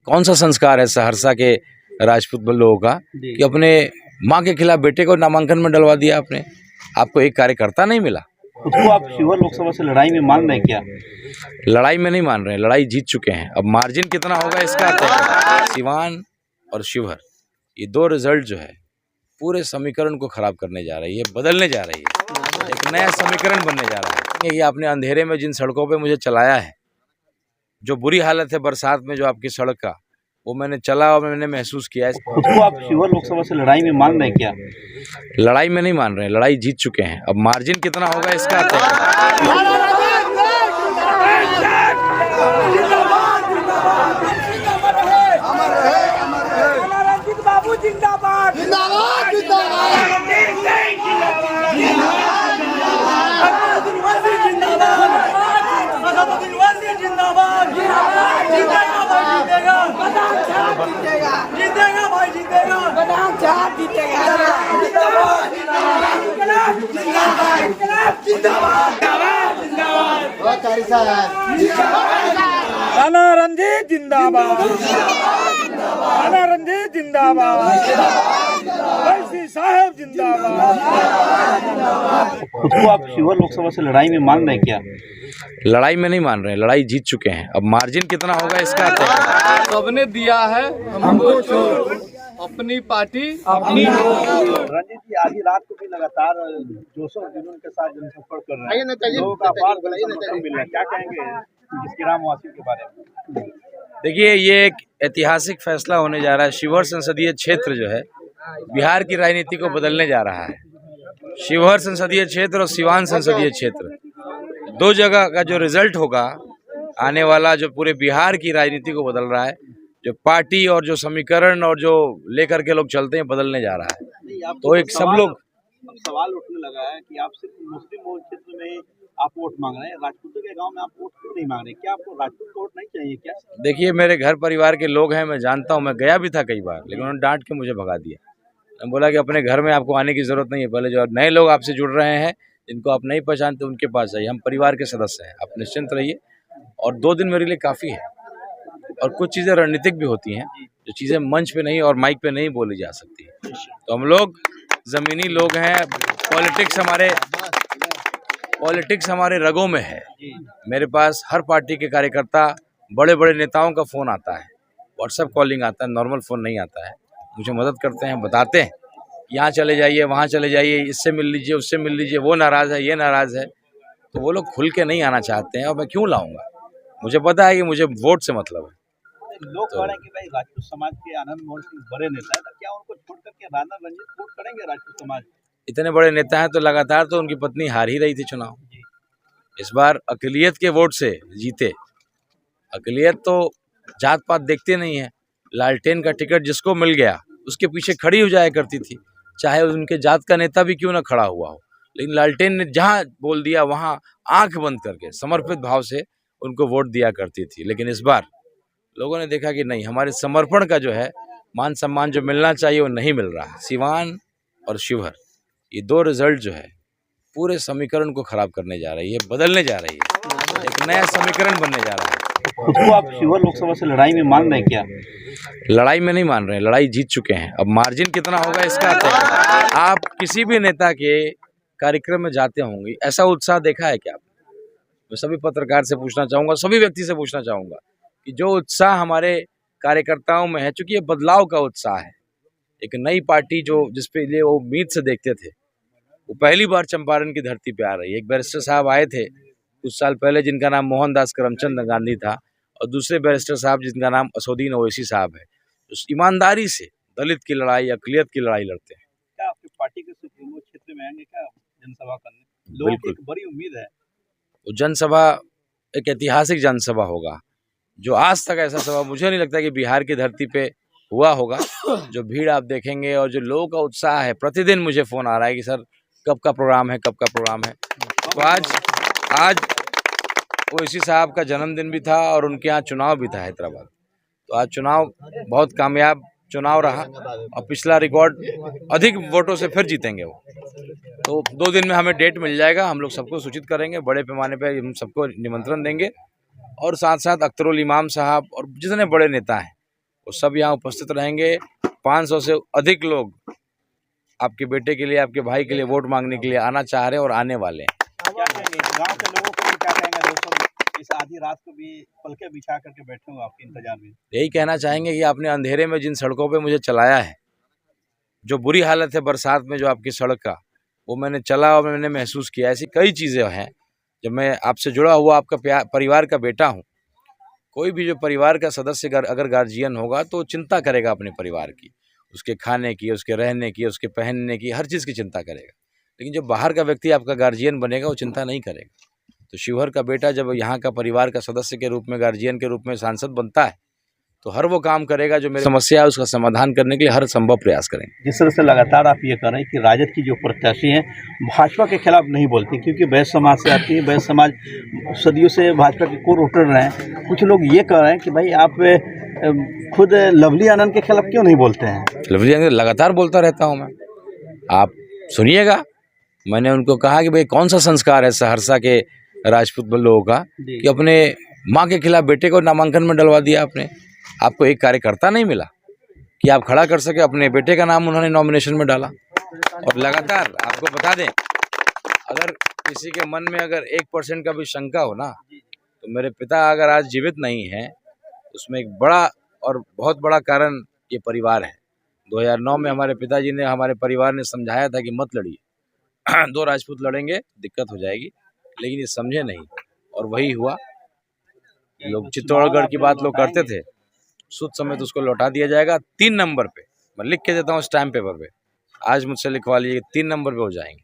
कौन सा संस्कार है सहरसा के राजपूत लोगों का कि अपने माँ के खिलाफ बेटे को नामांकन में डलवा दिया आपने। आपको एक कार्यकर्ता नहीं मिला। उसको आप शिवहर लोकसभा से लड़ाई में मान रहे हैं क्या? लड़ाई में नहीं मान रहे हैं, लड़ाई जीत चुके हैं। अब मार्जिन कितना होगा इसका तय। सिवान और शिवहर ये दो रिजल्ट जो है पूरे समीकरण को खराब करने जा रही है, बदलने जा रही है, एक नया समीकरण बनने जा रहा है। ये आपने अंधेरे में जिन सड़कों पे मुझे चलाया है, जो बुरी हालत है बरसात में जो आपकी सड़क का, वो मैंने चला और मैंने महसूस किया है। उसको आप शिवहर लोकसभा से लड़ाई में मान रहे हैं क्या? लड़ाई में नहीं मान रहे हैं, लड़ाई जीत चुके हैं। अब मार्जिन कितना होगा इसका तय। राणा रणजीत जिंदाबाद, राणा रणजीत जिंदाबाद, वैसी साहब जिंदाबाद। उसको आप शिवहर लोकसभा से लड़ाई में मान रहे हैं क्या? लड़ाई में नहीं मान रहे हैं, लड़ाई जीत चुके हैं। अब मार्जिन कितना होगा इसका तय। सबने दिया है हमको छोड़, अपनी पार्टी अपनी। रणजीत जी आधी रात को भी लगातार जोशो और जुनून के साथ जनसंपर्क कर रहे हैं, लोगों का अपार समर्थन मिल रहा है, क्या कहेंगे इसके राम वासी के बारे में? देखिए, ये एक ऐतिहासिक फैसला होने जा रहा है। शिवहर संसदीय क्षेत्र जो है बिहार की राजनीति को बदलने जा रहा है। शिवहर संसदीय क्षेत्र और सिवान संसदीय क्षेत्र दो जगह का जो रिजल्ट होगा आने वाला, जो पूरे बिहार की राजनीति को बदल रहा है, जो पार्टी और जो समीकरण और जो लेकर के लोग चलते हैं, बदलने जा रहा है। तो एक सब लोग अब सवाल उठने लगा है कि आप सिर्फ मुस्लिम बहुल क्षेत्र में आप वोट मांग रहे हैं, राजपूतों के गांव में आप वोट क्यों नहीं मांग रहे? क्या आपको राजपूत को वोट नहीं चाहिए क्या? देखिए, मेरे घर परिवार के लोग हैं, मैं जानता हूँ, मैं गया भी था कई बार, लेकिन उन्होंने डांट के मुझे भगा दिया। मैं बोला कि अपने घर में आपको आने की जरूरत नहीं है, पहले जो नए लोग आपसे जुड़ रहे हैं, जिनको आप नहीं पहचानते, उनके पास जाइए। हम परिवार के सदस्य हैं, आप निश्चिंत रहिए। और 2 दिन मेरे लिए काफ़ी है। और कुछ चीज़ें रणनीतिक भी होती हैं, जो चीज़ें मंच पे नहीं और माइक पे नहीं बोली जा सकती। तो हम लोग ज़मीनी लोग हैं, पॉलिटिक्स हमारे रगों में है। मेरे पास हर पार्टी के कार्यकर्ता, बड़े बड़े नेताओं का फ़ोन आता है, व्हाट्सएप कॉलिंग आता है, नॉर्मल फ़ोन नहीं आता है। मुझे मदद करते हैं, बताते हैं यहाँ चले जाइए, वहाँ चले जाइए, इससे मिल लीजिए, उससे मिल लीजिए, वो नाराज़ है, ये नाराज़ है। तो वो लोग खुल के नहीं आना चाहते हैं, और मैं क्यों लाऊंगा? मुझे पता है कि मुझे वोट से मतलब है। लोग कह रहे हैं कि भाई राजपूत समाज के आनंद मोहन सिंह बड़े नेता है, तो क्या उनको छोड़ करके राणा रणजीत वोट करेंगे राजपूत समाज? इतने बड़े नेता हैं तो लगातार तो उनकी पत्नी हार ही रही थी चुनाव। इस बार अक़लियत के वोट से जीते। अक़लियत तो जात पात देखते नहीं है। लालटेन का टिकट जिसको मिल गया उसके पीछे खड़ी हो जाया करती थी, चाहे उनके जात का नेता भी क्यों ना खड़ा हुआ हो। लेकिन लालटेन ने जहाँ बोल दिया वहाँ आंख बंद करके समर्पित भाव से उनको वोट दिया करती थी। लेकिन इस बार लोगों ने देखा कि नहीं, हमारे समर्पण का जो है मान सम्मान जो मिलना चाहिए वो नहीं मिल रहा है। सिवान और शिवहर ये दो रिजल्ट जो है पूरे समीकरण को खराब करने जा रही है, बदलने जा रही है, एक नया समीकरण बनने जा रहा है। उसको आप शिवहर लोकसभा से लड़ाई में मान रहे हैं क्या? लड़ाई में नहीं मान रहे हैं, लड़ाई जीत चुके हैं। अब मार्जिन कितना होगा इसका तय। आप किसी भी नेता के कार्यक्रम में जाते होंगे, ऐसा उत्साह देखा है क्या आपने? मैं सभी पत्रकार से पूछना चाहूँगा, सभी व्यक्ति से पूछना चाहूँगा कि जो उत्साह हमारे कार्यकर्ताओं में है, चूँकि ये बदलाव का उत्साह है, एक नई पार्टी जो जिस पे लिए वो उम्मीद से देखते थे, वो पहली बार चंपारण की धरती पे आ रही है। एक बैरिस्टर साहब आए थे कुछ साल पहले जिनका नाम मोहनदास करमचंद गांधी था, और दूसरे बैरिस्टर साहब जिनका नाम असदुद्दीन ओवैसी साहब है, जो ईमानदारी से दलित की लड़ाई, अक़लियत की लड़ाई लड़ते हैं। क्या आपकी पार्टी के सुप्रीमो क्षेत्र में आएंगे क्या जनसभा करने? लोगों की एक बड़ी उम्मीद है। वो जनसभा एक ऐतिहासिक जनसभा होगा, जो आज तक ऐसा सभा मुझे नहीं लगता कि बिहार की धरती पे हुआ होगा। जो भीड़ आप देखेंगे और जो लोगों का उत्साह है, प्रतिदिन मुझे फ़ोन आ रहा है कि सर कब का प्रोग्राम है, कब का प्रोग्राम है। तो आज ओवैसी साहब का जन्मदिन भी था और उनके यहाँ चुनाव भी था हैदराबाद। तो आज चुनाव बहुत कामयाब चुनाव रहा और पिछला रिकॉर्ड अधिक वोटों से फिर जीतेंगे वो। तो 2 दिन में हमें डेट मिल जाएगा, हम लोग सबको सूचित करेंगे, बड़े पैमाने पे हम सबको निमंत्रण देंगे। और साथ साथ अख्तरुल इमाम साहब और जितने बड़े नेता हैं वो सब यहाँ उपस्थित रहेंगे। 500 से अधिक लोग आपके बेटे के लिए, आपके भाई के लिए वोट मांगने के लिए आना चाह रहे हैं और आने वाले हैं। क्या कहेंगे गांव के लोगों को भी, क्या कहेंगे दोस्तों, इस आधी रात को भी पलके बिछा करके बैठे हुए आपके इंतजार में? यही कहना चाहेंगे कि आपने अंधेरे में जिन सड़कों पे मुझे चलाया है, जो बुरी हालत है बरसात में जो आपकी सड़क का, वो मैंने चला और मैंने महसूस किया। ऐसी कई चीज़ें हैं। जब मैं आपसे जुड़ा हुआ आपका परिवार का बेटा हूँ, कोई भी जो परिवार का सदस्य अगर गार्जियन होगा तो चिंता करेगा अपने परिवार की, उसके खाने की, उसके रहने की, उसके पहनने की, हर चीज़ की चिंता करेगा। लेकिन जो बाहर का व्यक्ति आपका गार्जियन बनेगा वो चिंता नहीं करेगा। तो शिवहर का बेटा जब यहाँ का परिवार का सदस्य के रूप में, गार्जियन के रूप में सांसद बनता है, तो हर वो काम करेगा जो मेरी समस्या है उसका समाधान करने के लिए हर संभव प्रयास करेंगे। जिस तरह से लगातार आप ये कर रहे हैं कि राजद की जो प्रत्याशी हैं भाजपा के खिलाफ नहीं बोलती, क्योंकि वैश्य समाज से आती है, वैश्य समाज सदियों से भाजपा के कोर वोटर रहे हैं। कुछ लोग ये कह रहे हैं कि भाई आप खुद लवली आनंद के खिलाफ क्यों नहीं बोलते हैं? लवली आनंद लगातार बोलता रहता हूँ मैं, आप सुनिएगा। मैंने उनको कहा कि भाई कौन सा संस्कार है सहरसा के राजपूत लोगों का कि अपने माँ के खिलाफ बेटे को नामांकन में डलवा दिया आपने। आपको एक कार्यकर्ता नहीं मिला कि आप खड़ा कर सके, अपने बेटे का नाम उन्होंने नॉमिनेशन में डाला। और लगातार आपको बता दें, अगर किसी के मन में अगर 1% का भी शंका हो ना, तो मेरे पिता अगर आज जीवित नहीं है, उसमें एक बड़ा और बहुत बड़ा कारण ये परिवार है। 2009 में हमारे पिताजी ने, हमारे परिवार ने समझाया था कि मत लड़िए, 2 राजपूत लड़ेंगे दिक्कत हो जाएगी, लेकिन ये समझे नहीं और वही हुआ। लोग चित्तौड़गढ़ की बात लोग करते थे, सूद समेत उसको लौटा दिया जाएगा 3 नंबर पे। मैं लिख के देता हूँ स्टैम्प पेपर पे, आज मुझसे लिखवा लीजिए, 3 नंबर पे हो जाएंगे।